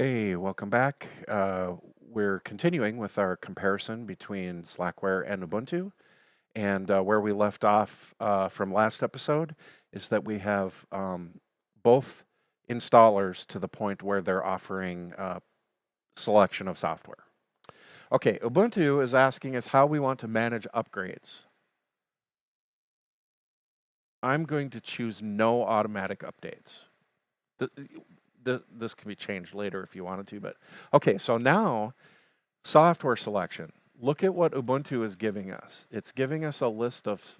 Hey, welcome back. We're continuing with our comparison between Slackware and Ubuntu. And where we left off from last episode is that we have both installers to the point where they're offering selection of software. Okay, Ubuntu is asking us how we want to manage upgrades. I'm going to choose no automatic updates. This can be changed later if you wanted to, but okay, so now software selection. Look at what Ubuntu is giving us. It's giving us a list of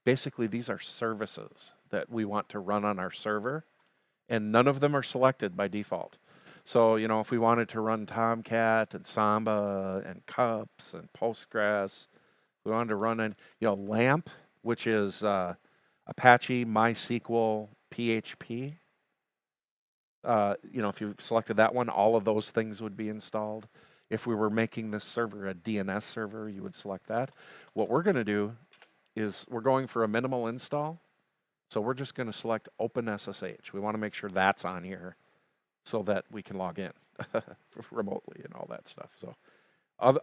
basically these are services that we want to run on our server, and none of them are selected by default. So, you know, if we wanted to run Tomcat and Samba and Cups and Postgres, we wanted to run in, LAMP, which is Apache, MySQL, PHP. If you selected that one, all of those things would be installed. If we were making this server a DNS server, you would select that. What we're going to do is we're going for a minimal install. So we're just going to select OpenSSH. We want to make sure that's on here so that we can log in remotely and all that stuff. So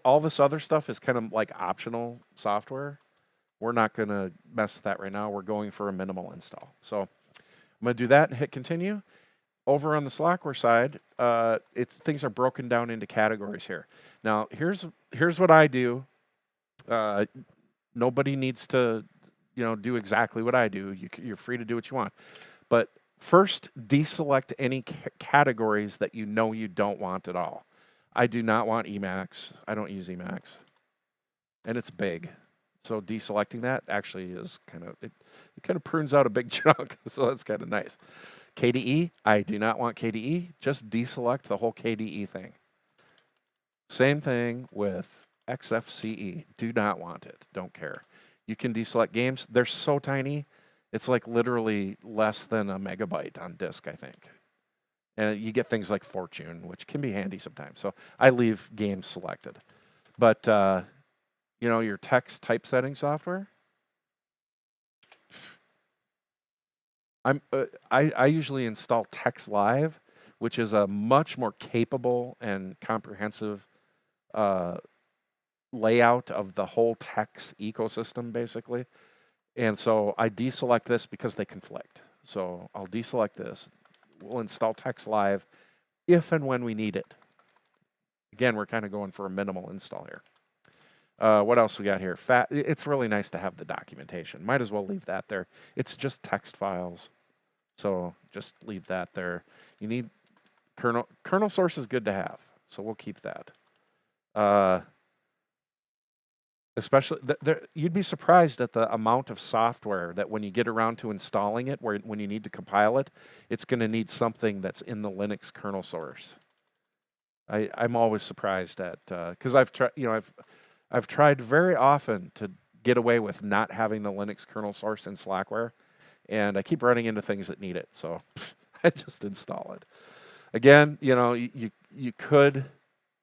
all this other stuff is kind of like optional software. We're not going to mess with that right now. We're going for a minimal install. So I'm going to do that and hit continue. Over on the Slackware side, things are broken down into categories here. Now, here's what I do. Nobody needs to, do exactly what I do. You're free to do what you want. But first, deselect any categories that you know you don't want at all. I do not want Emacs. I don't use Emacs. And it's big. So deselecting that actually is it kind of prunes out a big chunk. So that's kind of nice. KDE, I do not want KDE. Just deselect the whole KDE thing. Same thing with XFCE. Do not want it. Don't care. You can deselect games. They're so tiny. It's like literally less than a megabyte on disk, I think. And you get things like Fortune, which can be handy sometimes. So I leave games selected. But, your text typesetting software, I usually install Text Live, which is a much more capable and comprehensive layout of the whole text ecosystem, basically. And so I deselect this because they conflict. So I'll deselect this. We'll install Text Live if and when we need it. Again, we're kind of going for a minimal install here. What else we got here? It's really nice to have the documentation. Might as well leave that there. It's just text files. So just leave that there. You need kernel source is good to have. So we'll keep that. Especially, you'd be surprised at the amount of software that when you get around to installing it, when you need to compile it, it's going to need something that's in the Linux kernel source. I'm always surprised at, because I've tried very often to get away with not having the Linux kernel source in Slackware, and I keep running into things that need it, so I just install it. Again, you could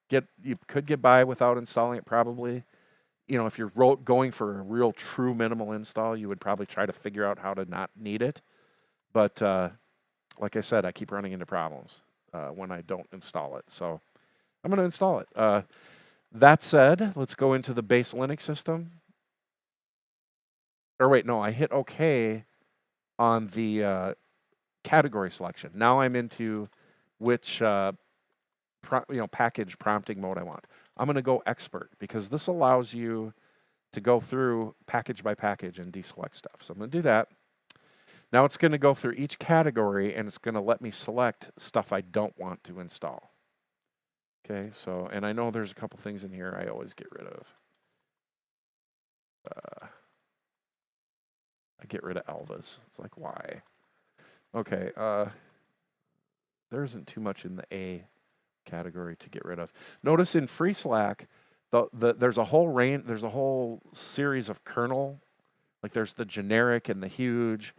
get by without installing it probably. If you're going for a real true minimal install, you would probably try to figure out how to not need it. But like I said, I keep running into problems when I don't install it, so I'm going to install it. That said, let's go into the base Linux system. Or wait, no, I hit OK on the category selection. Now I'm into which package prompting mode I want. I'm going to go expert because this allows you to go through package by package and deselect stuff. So I'm going to do that. Now it's going to go through each category and it's going to let me select stuff I don't want to install. Okay, so, and I know there's a couple things in here I always get rid of. I get rid of Elvis. It's like, why? Okay, there isn't too much in the A category to get rid of. Notice in Free Slack, there's a whole series of kernel, like there's the generic and the huge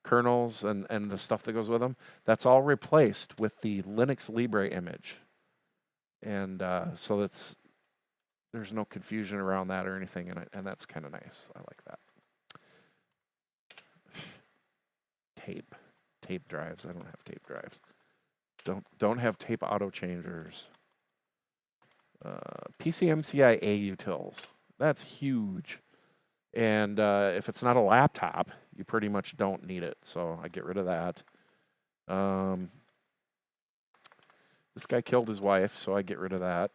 kernels and the stuff that goes with them. That's all replaced with the Linux Libre image. And so there's no confusion around that or anything, and that's kind of nice. I like that. Tape drives. I don't have tape drives. Don't have tape auto changers. PCMCI utils. That's huge. And if it's not a laptop, you pretty much don't need it. So I get rid of that. This guy killed his wife, so I get rid of that.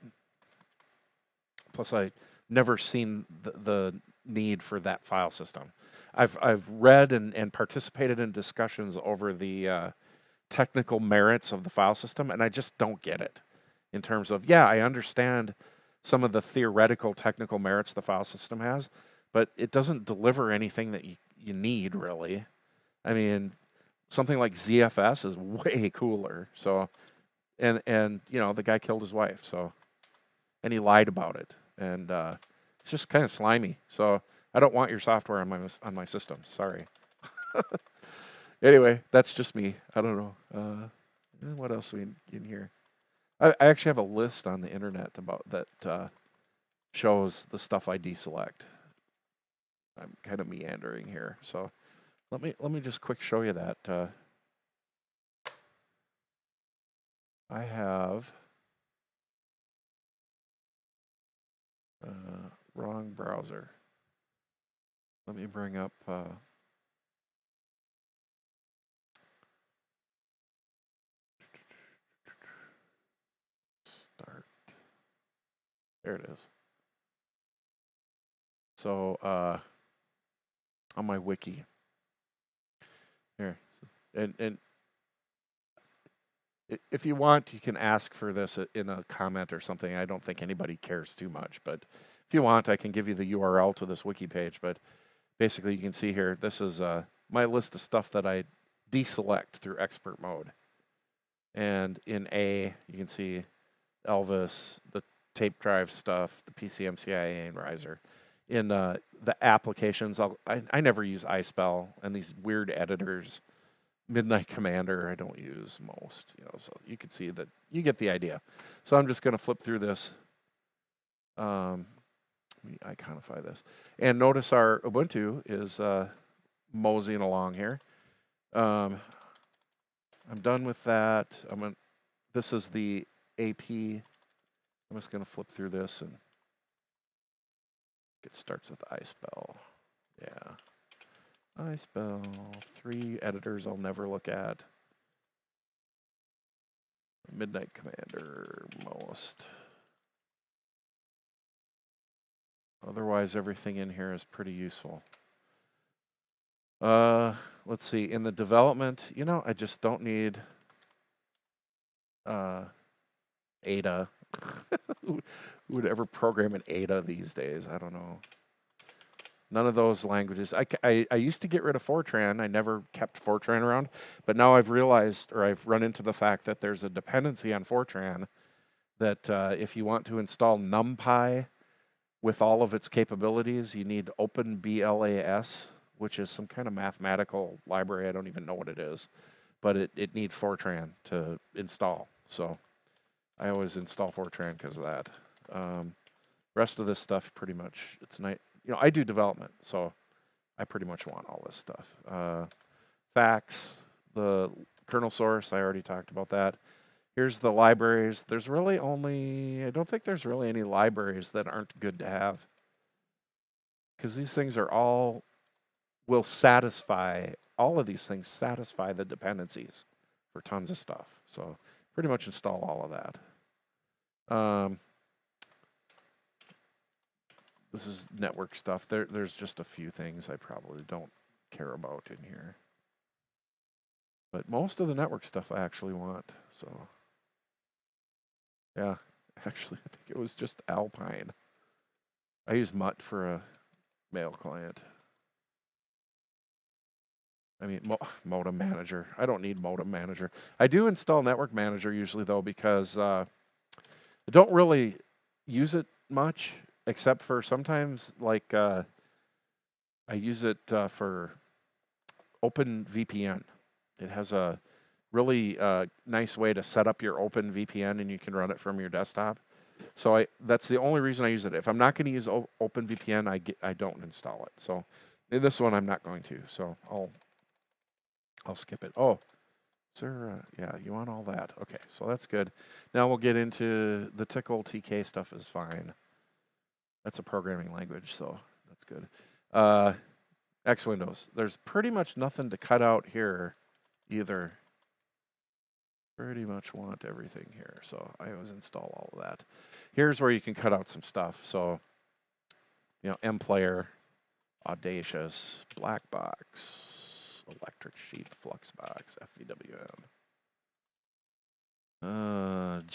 Plus, I never seen the need for that file system. I've read and participated in discussions over the technical merits of the file system, and I just don't get it. In terms of, yeah, I understand some of the theoretical technical merits the file system has, but it doesn't deliver anything that you need, really. I mean, something like ZFS is way cooler. So, and you know, the guy killed his wife, so, and he lied about it, and it's just kind of slimy. So I don't want your software on my system. Sorry. Anyway, that's just me. I don't know. What else we in here? I actually have a list on the internet about that shows the stuff I deselect. I'm kind of meandering here, so let me just quick show you that. I have wrong browser. Let me bring up. Start. There it is. So on my wiki here, and if you want, you can ask for this in a comment or something. I don't think anybody cares too much, but if you want, I can give you the URL to this wiki page. But basically, you can see here, this is my list of stuff that I deselect through expert mode. And in A, you can see Elvis, the tape drive stuff, the PCMCIA and Riser. In the applications, I never use iSpell, and these weird editors. Midnight Commander I don't use most, you know, so you can see that you get the idea. So I'm just going to flip through this. Let me iconify this. And notice our Ubuntu is moseying along here. I'm done with that. This is the AP. I'm just going to flip through this, and it starts with iSpell. Yeah. iSpell, 3 editors I'll never look at. Midnight Commander, most. Otherwise, everything in here is pretty useful. Let's see. In the development, you know, I just don't need Ada. Who would ever program in Ada these days? I don't know. None of those languages. I used to get rid of Fortran. I never kept Fortran around. But now I've realized, or I've run into the fact that there's a dependency on Fortran that if you want to install NumPy with all of its capabilities, you need OpenBLAS, which is some kind of mathematical library. I don't even know what it is. But it needs Fortran to install. So I always install Fortran because of that. Rest of this stuff, pretty much, it's nice. You know, I do development, so I pretty much want all this stuff. Facts, the kernel source, I already talked about that. Here's the libraries. There's really only, I don't think there's really any libraries that aren't good to have. Because these things are all, will satisfy, all of these things satisfy the dependencies for tons of stuff. So pretty much install all of that. This is network stuff. There's just a few things I probably don't care about in here. But most of the network stuff I actually want. So, yeah, actually, I think it was just Alpine. I use Mutt for a mail client. I mean, modem manager. I don't need modem manager. I do install network manager usually, though, because I don't really use it much. Except for sometimes, like, I use it for OpenVPN. It has a really nice way to set up your OpenVPN, and you can run it from your desktop. So that's the only reason I use it. If I'm not going to use OpenVPN, I don't install it. So in this one, I'm not going to. So I'll skip it. Oh, Is there, yeah, you want all that. Okay, so that's good. Now we'll get into the Tickle TK stuff is fine. That's a programming language, so that's good. X Windows. There's pretty much nothing to cut out here either. Pretty much want everything here, so I always install all of that. Here's where you can cut out some stuff. So, MPlayer, Audacious, Blackbox, Electric Sheep, Fluxbox, FVWM.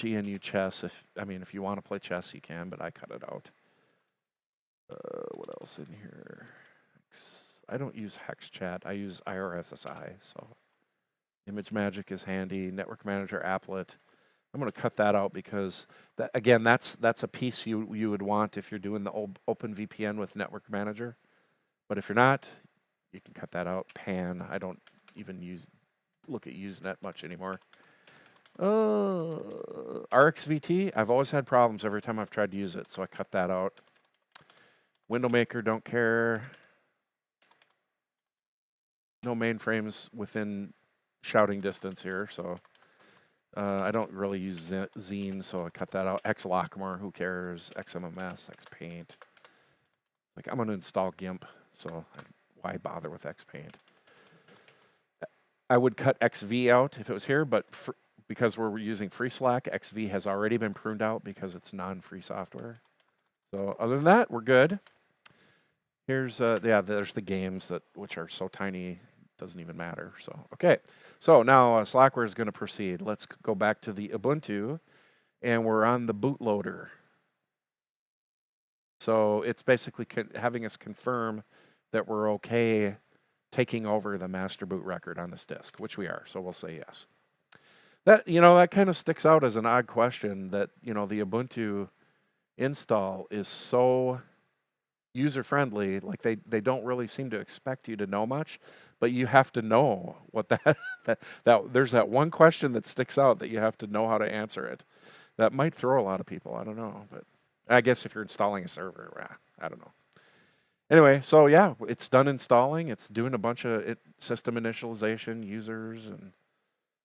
GNU Chess. If you want to play chess, you can, but I cut it out. What else in here? I don't use HexChat. I use IRSSI. So, ImageMagick is handy. Network Manager Applet. I'm going to cut that out because that's a piece you would want if you're doing the OpenVPN with Network Manager. But if you're not, you can cut that out. Pan. I don't even look at Usenet much anymore. RxVT. I've always had problems every time I've tried to use it, so I cut that out. Window Maker, don't care. No mainframes within shouting distance here, so I don't really use Zine, so I cut that out. Xlockmore, who cares? XMMS, XPaint. Like, I'm going to install GIMP, so why bother with XPaint? I would cut XV out if it was here, but because we're using FreeSlack, XV has already been pruned out because it's non-free software. So other than that, we're good. Here's, there's the games which are so tiny, doesn't even matter. So, okay. So now Slackware is going to proceed. Let's go back to the Ubuntu, and we're on the bootloader. So it's basically having us confirm that we're okay taking over the master boot record on this disk, which we are. So we'll say yes. That kind of sticks out as an odd question that, the Ubuntu install is so user-friendly, like they don't really seem to expect you to know much, but you have to know what that there's that one question that sticks out that you have to know how to answer it. That might throw a lot of people. I don't know, but I guess if you're installing a server, I don't know. Anyway, so yeah, it's done installing. It's doing a bunch of system initialization, users, and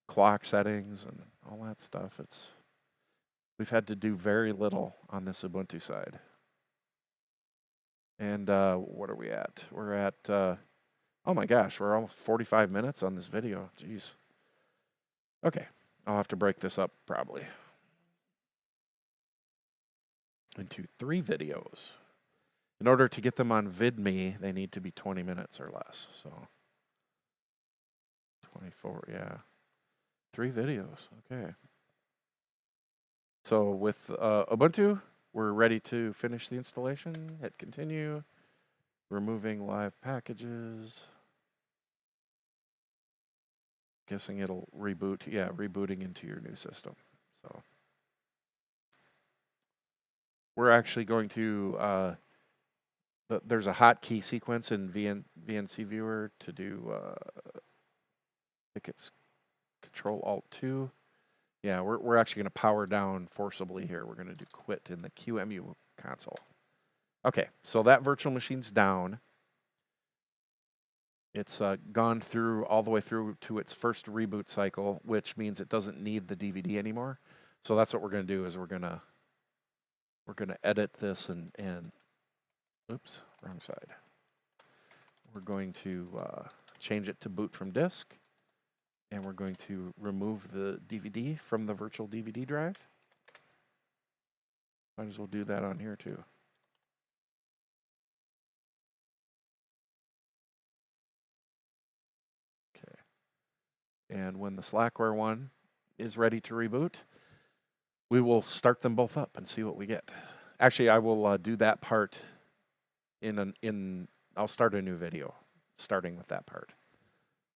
clock settings, and all that stuff. We've had to do very little on this Ubuntu side. And what are we at? We're at, oh my gosh, we're almost 45 minutes on this video. Jeez. Okay, I'll have to break this up probably into 3 videos. In order to get them on VidMe, they need to be 20 minutes or less. So 24, yeah. 3 videos, okay. So with Ubuntu, we're ready to finish the installation. Hit continue. Removing live packages. Guessing it'll reboot. Yeah, rebooting into your new system. So we're actually going to, there's a hotkey sequence in VNC Viewer to do, I think it's Control-Alt-2. Yeah, we're actually going to power down forcibly here. We're going to do quit in the QEMU console. Okay, so that virtual machine's down. It's gone through all the way through to its first reboot cycle, which means it doesn't need the DVD anymore. So that's what we're going to do is we're going to edit this and oops, wrong side. We're going to change it to boot from disk. And we're going to remove the DVD from the virtual DVD drive. Might as well do that on here too. Okay. And when the Slackware one is ready to reboot, we will start them both up and see what we get. Actually, I will do that part I'll start a new video starting with that part.